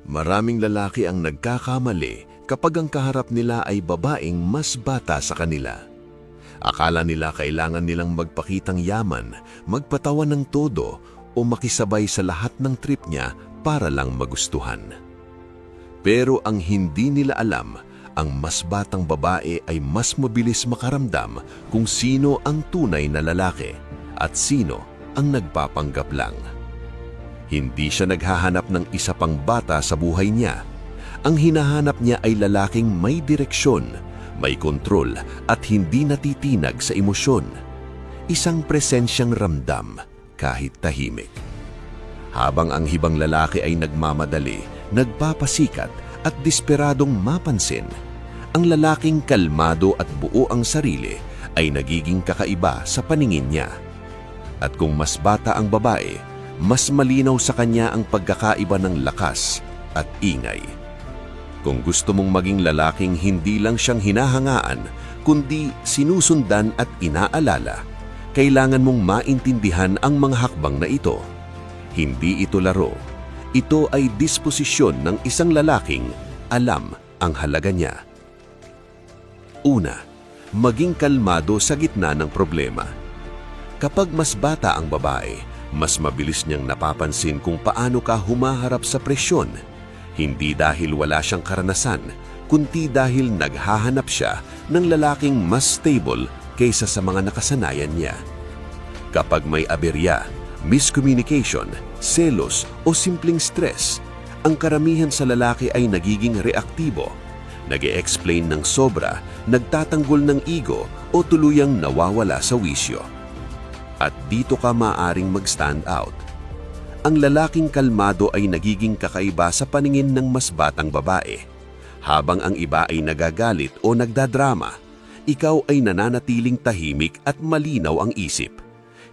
Maraming lalaki ang nagkakamali kapag ang kaharap nila ay babaeng mas bata sa kanila. Akala nila kailangan nilang magpakitang yaman, magpatawan ng todo o makisabay sa lahat ng trip niya para lang magustuhan. Pero ang hindi nila alam, ang mas batang babae ay mas mabilis makaramdam kung sino ang tunay na lalaki at sino ang nagpapanggap lang. Hindi siya naghahanap ng isa pang bata sa buhay niya. Ang hinahanap niya ay lalaking may direksyon, may kontrol at hindi natitinag sa emosyon. Isang presensyang ramdam kahit tahimik. Habang ang ibang lalaki ay nagmamadali, nagpapasikat at desperadong mapansin, ang lalaking kalmado at buo ang sarili ay nagiging kakaiba sa paningin niya. At kung mas bata ang babae, mas malinaw sa kanya ang pagkakaiba ng lakas at ingay. Kung gusto mong maging lalaking hindi lang siyang hinahangaan, kundi sinusundan at inaalala, kailangan mong maintindihan ang mga hakbang na ito. Hindi ito laro. Ito ay disposisyon ng isang lalaking alam ang halaga niya. Una, maging kalmado sa gitna ng problema. Kapag mas bata ang babae, mas mabilis niyang napapansin kung paano ka humaharap sa presyon. Hindi dahil wala siyang karanasan, kundi dahil naghahanap siya ng lalaking mas stable kaysa sa mga nakasanayan niya. Kapag may aberya, miscommunication, selos o simpleng stress, ang karamihan sa lalaki ay nagiging reaktibo, nag-e-explain ng sobra, nagtatanggol ng ego o tuluyang nawawala sa wisyo. At dito ka maaring mag-stand out. Ang lalaking kalmado ay nagiging kakaiba sa paningin ng mas batang babae. Habang ang iba ay nagagalit o nagdadrama, ikaw ay nananatiling tahimik at malinaw ang isip.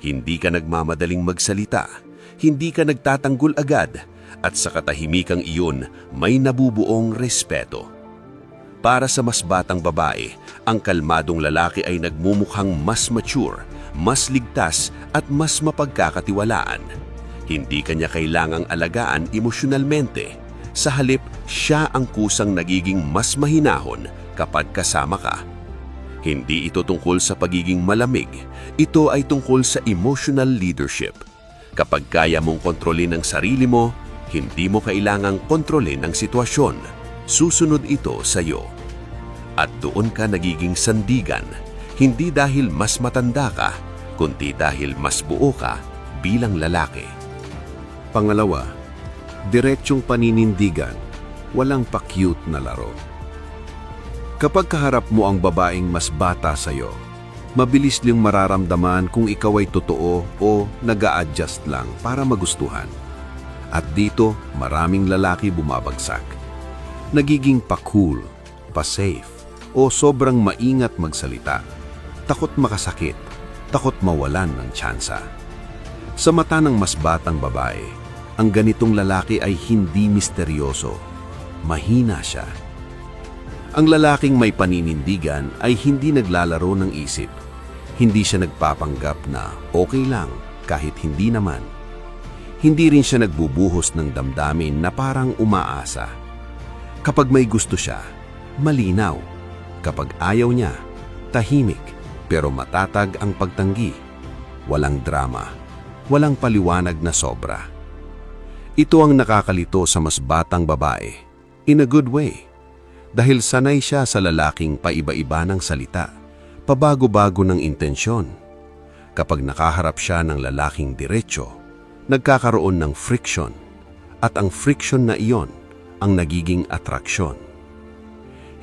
Hindi ka nagmamadaling magsalita, hindi ka nagtatanggol agad, at sa katahimikang iyon may nabubuong respeto. Para sa mas batang babae, ang kalmadong lalaki ay nagmumukhang mas mature, mas ligtas at mas mapagkakatiwalaan. Hindi kanya kailangang alagaan emosyonalmente. Sa halip, siya ang kusang nagiging mas mahinahon kapag kasama ka. Hindi ito tungkol sa pagiging malamig. Ito ay tungkol sa emotional leadership. Kapag kaya mong kontrolin ang sarili mo, hindi mo kailangang kontrolin ang sitwasyon. Susunod ito sa iyo. At doon ka nagiging sandigan. Hindi dahil mas matanda ka, kundi dahil mas buo ka bilang lalaki. Pangalawa, diretsyong paninindigan, walang pa-cute na laro. Kapag kaharap mo ang babaeng mas bata sa'yo, mabilis niyang mararamdaman kung ikaw ay totoo o nag-a-adjust lang para magustuhan. At dito, maraming lalaki bumabagsak. Nagiging pa-cool, pa-safe, o sobrang maingat magsalita. Takot makasakit, takot mawalan ng tsansa. Sa mata ng mas batang babae, ang ganitong lalaki ay hindi misteryoso. Mahina siya. Ang lalaking may paninindigan ay hindi naglalaro ng isip. Hindi siya nagpapanggap na okay lang kahit hindi naman. Hindi rin siya nagbubuhos ng damdamin na parang umaasa. Kapag may gusto siya, malinaw. Kapag ayaw niya, tahimik pero matatag ang pagtanggi. Walang drama, walang paliwanag na sobra. Ito ang nakakalito sa mas batang babae, in a good way. Dahil sanay siya sa lalaking paiba-iba ng salita, pabago-bago ng intensyon. Kapag nakaharap siya ng lalaking diretsyo, nagkakaroon ng friction. At ang friction na iyon ang nagiging atraksyon.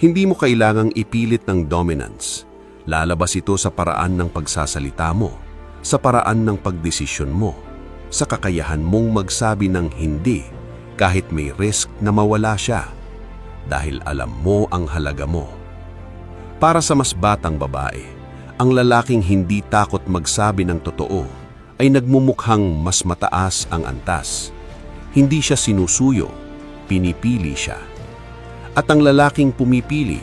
Hindi mo kailangang ipilit ng dominance. Lalabas ito sa paraan ng pagsasalita mo, sa paraan ng pagdesisyon mo, sa kakayahan mong magsabi ng hindi kahit may risk na mawala siya dahil alam mo ang halaga mo. Para sa mas batang babae, ang lalaking hindi takot magsabi ng totoo ay nagmumukhang mas mataas ang antas. Hindi siya sinusuyo, pinipili siya. At ang lalaking pumipili,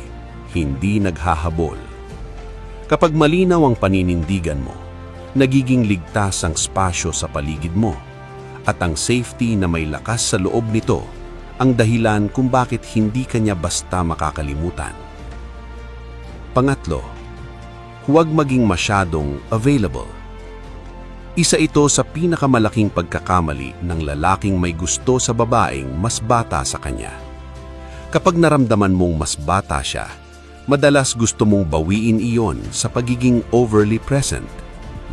hindi naghahabol. Kapag malinaw ang paninindigan mo, nagiging ligtas ang spasyo sa paligid mo, at ang safety na may lakas sa loob nito ang dahilan kung bakit hindi kanya basta makakalimutan. Pangatlo, huwag maging masyadong available. Isa ito sa pinakamalaking pagkakamali ng lalaking may gusto sa babaeng mas bata sa kanya. Kapag naramdaman mong mas bata siya, madalas gusto mong bawiin iyon sa pagiging overly present.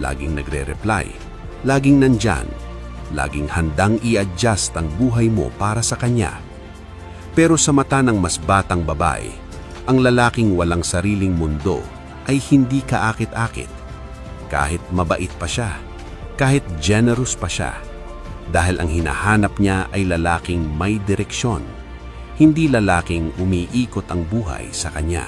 Laging nagre-reply, laging nandyan, laging handang i-adjust ang buhay mo para sa kanya. Pero sa mata ng mas batang babae, ang lalaking walang sariling mundo ay hindi kaakit-akit. Kahit mabait pa siya, kahit generous pa siya, dahil ang hinahanap niya ay lalaking may direksyon, hindi lalaking umiikot ang buhay sa kanya.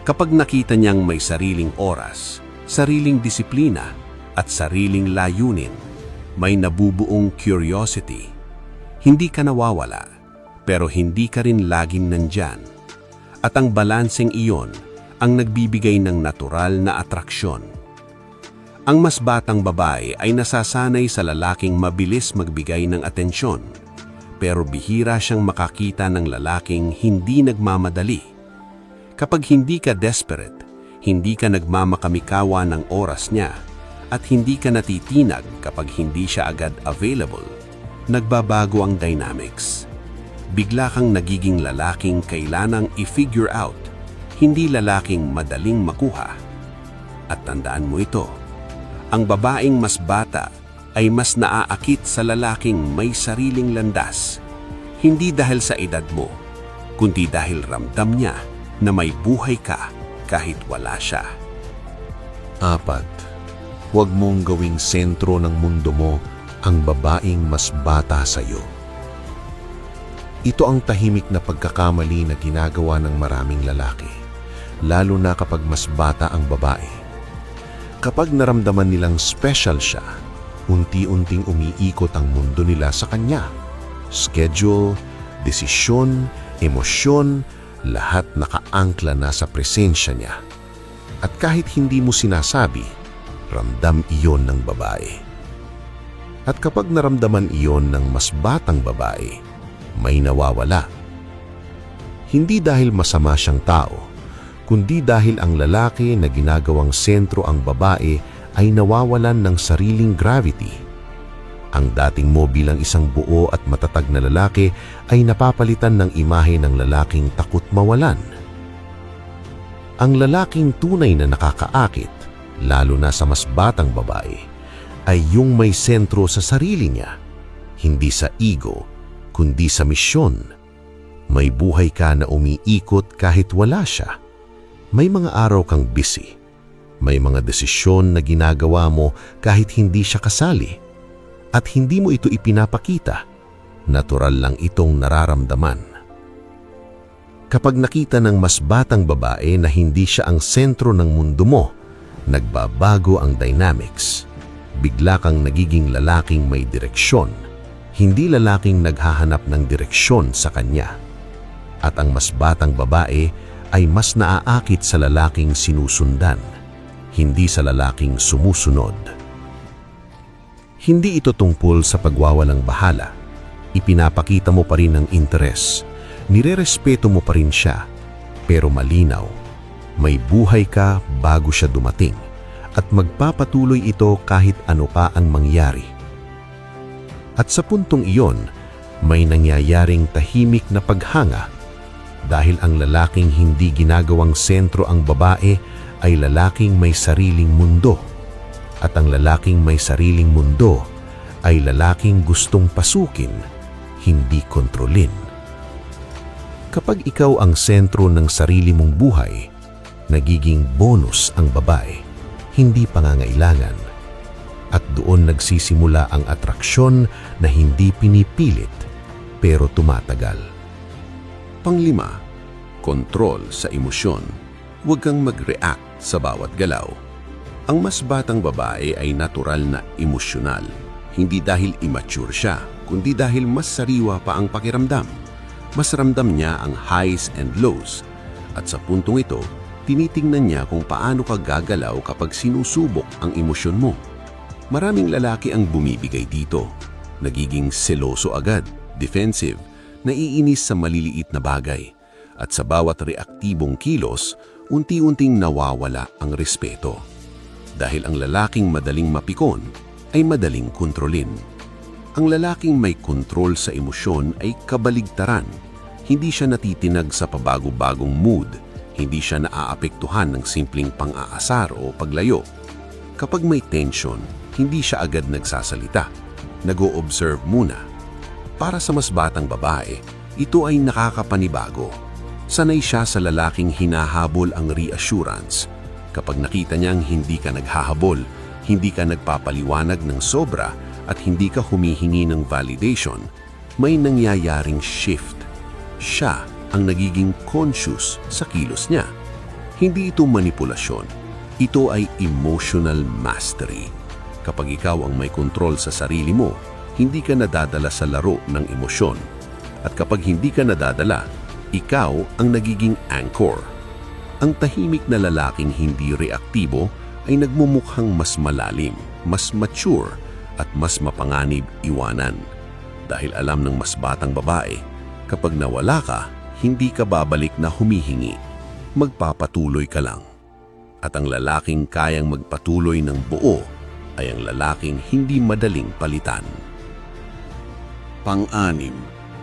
Kapag nakita niyang may sariling oras, sariling disiplina, at sariling layunin, may nabubuong curiosity. Hindi ka nawawala, pero hindi ka rin laging nandyan. At ang balanseng iyon ang nagbibigay ng natural na atraksyon. Ang mas batang babae ay nasasanay sa lalaking mabilis magbigay ng atensyon, pero bihira siyang makakita ng lalaking hindi nagmamadali. Kapag hindi ka desperate, hindi ka nagmamakamikawa ng oras niya, at hindi ka natitinag kapag hindi siya agad available, nagbabago ang dynamics. Bigla kang nagiging lalaking kailanang i-figure out, hindi lalaking madaling makuha. At tandaan mo ito, ang babaeng mas bata ay mas naaakit sa lalaking may sariling landas, hindi dahil sa edad mo, kundi dahil ramdam niya na may buhay ka kahit wala siya. 4. Huwag mong gawing sentro ng mundo mo ang babaeng mas bata sa iyo. Ito ang tahimik na pagkakamali na ginagawa ng maraming lalaki, lalo na kapag mas bata ang babae. Kapag naramdaman nilang special siya, unti-unting umiikot ang mundo nila sa kanya. Schedule, desisyon, emosyon, lahat nakaangkla na sa presensya niya. At kahit hindi mo sinasabi, ramdam iyon ng babae. At kapag naramdaman iyon ng mas batang babae, may nawawala. Hindi dahil masama siyang tao, kundi dahil ang lalaki na ginagawang sentro ang babae ay nawawalan ng sariling gravity. Ang dating mo bilang isang buo at matatag na lalaki ay napapalitan ng imahe ng lalaking takot mawalan. Ang lalaking tunay na nakakaakit, lalo na sa mas batang babae, ay yung may sentro sa sarili niya, hindi sa ego, kundi sa misyon. May buhay ka na umiikot kahit wala siya. May mga araw kang busy. May mga desisyon na ginagawa mo kahit hindi siya kasali. At hindi mo ito ipinapakita. Natural lang itong nararamdaman. Kapag nakita ng mas batang babae na hindi siya ang sentro ng mundo mo, nagbabago ang dynamics. Bigla kang nagiging lalaking may direksyon, hindi lalaking naghahanap ng direksyon sa kanya. At ang mas batang babae ay mas naaakit sa lalaking sinusundan, hindi sa lalaking sumusunod. Hindi ito tungkol sa pagwawalang bahala. Ipinapakita mo pa rin ang interes, nirerespeto mo pa rin siya, pero malinaw, may buhay ka bago siya dumating, at magpapatuloy ito kahit ano pa ang mangyari. At sa puntong iyon, may nangyayaring tahimik na paghanga, dahil ang lalaking hindi ginagawang sentro ang babae ay lalaking may sariling mundo. At ang lalaking may sariling mundo ay lalaking gustong pasukin, hindi kontrolin. Kapag ikaw ang sentro ng sarili mong buhay, nagiging bonus ang babae, hindi pangangailangan. At doon nagsisimula ang atraksyon na hindi pinipilit pero tumatagal. 5. Kontrol sa emosyon. Huwag kang mag-react sa bawat galaw. Ang mas batang babae ay natural na emosyonal. Hindi dahil immature siya, kundi dahil mas sariwa pa ang pakiramdam. Mas ramdam niya ang highs and lows. At sa puntong ito, tinitingnan niya kung paano ka gagalaw kapag sinusubok ang emosyon mo. Maraming lalaki ang bumibigay dito. Nagiging seloso agad, defensive, naiinis sa maliliit na bagay, at sa bawat reaktibong kilos, unti-unting nawawala ang respeto. Dahil ang lalaking madaling mapikon ay madaling kontrolin. Ang lalaking may kontrol sa emosyon ay kabaligtaran. Hindi siya natitinag sa pabago-bagong mood, hindi siya naaapektuhan ng simpleng pang-aasar o paglayo. Kapag may tension, hindi siya agad nagsasalita. Nag-o-observe muna. Para sa mas batang babae, ito ay nakakapanibago. Sanay siya sa lalaking hinahabol ang reassurance. Kapag nakita niyang hindi ka naghahabol, hindi ka nagpapaliwanag ng sobra at hindi ka humihingi ng validation, may nangyayaring shift. Siya ang nagiging conscious sa kilos niya. Hindi ito manipulasyon. Ito ay emotional mastery. Kapag ikaw ang may kontrol sa sarili mo, hindi ka nadadala sa laro ng emosyon. At kapag hindi ka nadadala, ikaw ang nagiging anchor. Ang tahimik na lalaking hindi reaktibo ay nagmumukhang mas malalim, mas mature, at mas mapanganib iwanan. Dahil alam ng mas batang babae, kapag nawala ka, hindi ka babalik na humihingi. Magpapatuloy ka lang. At ang lalaking kayang magpatuloy ng buo ay ang lalaking hindi madaling palitan. Pang-anim,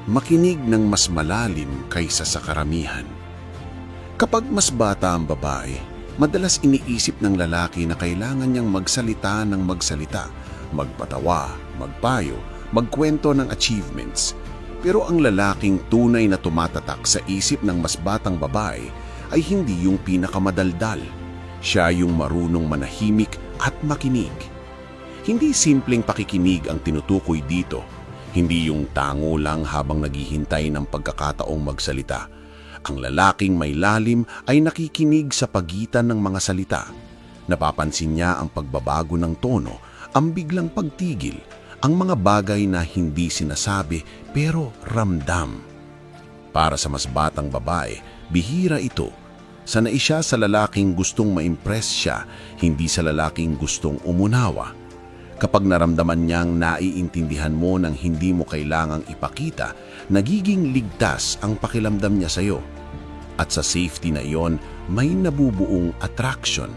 makinig ng mas malalim kaysa sa karamihan. Kapag mas bata ang babae, madalas iniisip ng lalaki na kailangan niyang magsalita ng magsalita, magpatawa, magpayo, magkwento ng achievements. Pero ang lalaking tunay na tumatatak sa isip ng mas batang babae ay hindi yung pinakamadaldal. Siya yung marunong manahimik at makinig. Hindi simpleng pakikinig ang tinutukoy dito. Hindi yung tango lang habang naghihintay ng pagkakataong magsalita. Ang lalaking may lalim ay nakikinig sa pagitan ng mga salita. Napapansin niya ang pagbabago ng tono, ang biglang pagtigil, ang mga bagay na hindi sinasabi pero ramdam. Para sa mas batang babae, bihira ito. Sanay siya sa lalaking gustong ma-impress siya, hindi sa lalaking gustong umunawa. Kapag naramdaman niyang naiintindihan mo nang hindi mo kailangang ipakita, nagiging ligtas ang pakiramdam niya sa iyo. At sa safety na iyon, may nabubuong attraction.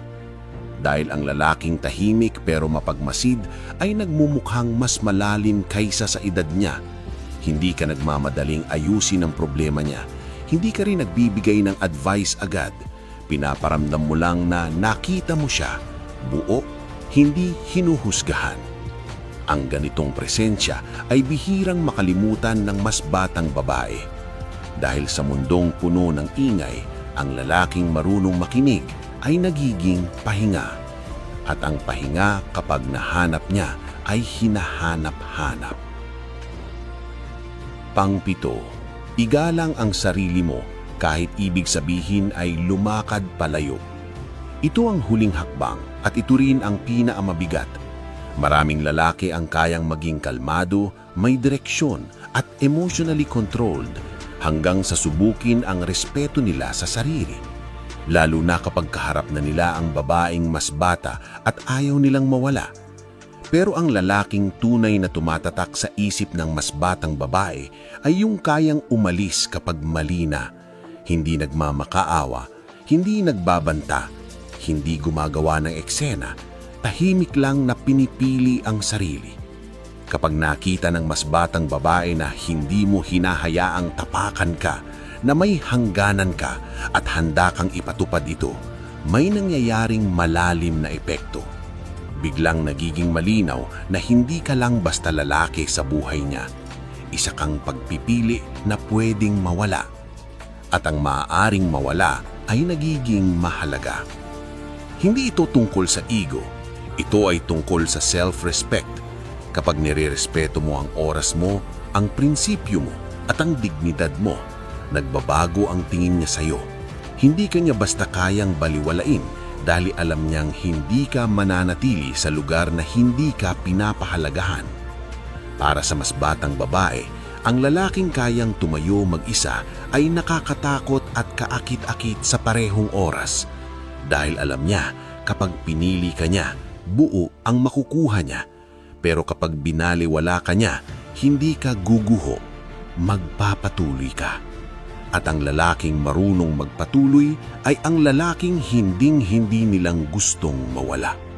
Dahil ang lalaking tahimik pero mapagmasid ay nagmumukhang mas malalim kaysa sa edad niya. Hindi ka nagmamadaling ayusin ang problema niya. Hindi ka rin nagbibigay ng advice agad. Pinaparamdam mo lang na nakita mo siya, buo, hindi hinuhusgahan. Ang ganitong presensya ay bihirang makalimutan ng mas batang babae. Dahil sa mundong puno ng ingay, ang lalaking marunong makinig ay nagiging pahinga. At ang pahinga kapag nahanap niya ay hinahanap-hanap. Pang-7, igalang ang sarili mo kahit ibig sabihin ay lumakad palayo. Ito ang huling hakbang at ito rin ang pinakamabigat. Maraming lalaki ang kayang maging kalmado, may direksyon at emotionally controlled hanggang sa subukin ang respeto nila sa sarili. Lalo na kapag kaharap na nila ang babaeng mas bata at ayaw nilang mawala. Pero ang lalaking tunay na tumatatak sa isip ng mas batang babae ay yung kayang umalis kapag mali na. Hindi nagmamakaawa, hindi nagbabanta, hindi gumagawa ng eksena, tahimik lang na pinipili ang sarili. Kapag nakita ng mas batang babae na hindi mo hinahayaang tapakan ka, na may hangganan ka at handa kang ipatupad ito, may nangyayaring malalim na epekto. Biglang nagiging malinaw na hindi ka lang basta lalaki sa buhay niya. Isa kang pagpipili na pwedeng mawala. At ang maaaring mawala ay nagiging mahalaga. Hindi ito tungkol sa ego. Ito ay tungkol sa self-respect. Kapag nirerespeto mo ang oras mo, ang prinsipyo mo at ang dignidad mo, nagbabago ang tingin niya sa iyo. Hindi ka niya basta kayang baliwalain dahil alam niyang hindi ka mananatili sa lugar na hindi ka pinapahalagahan. Para sa mas batang babae, ang lalaking kayang tumayo mag-isa ay nakakatakot at kaakit-akit sa parehong oras. Dahil alam niya, kapag pinili ka niya, buo ang makukuha niya. Pero kapag binaliwala ka niya, hindi ka guguho. magpapatuloy ka. At ang lalaking marunong magpatuloy ay ang lalaking hinding-hindi nilang gustong mawala.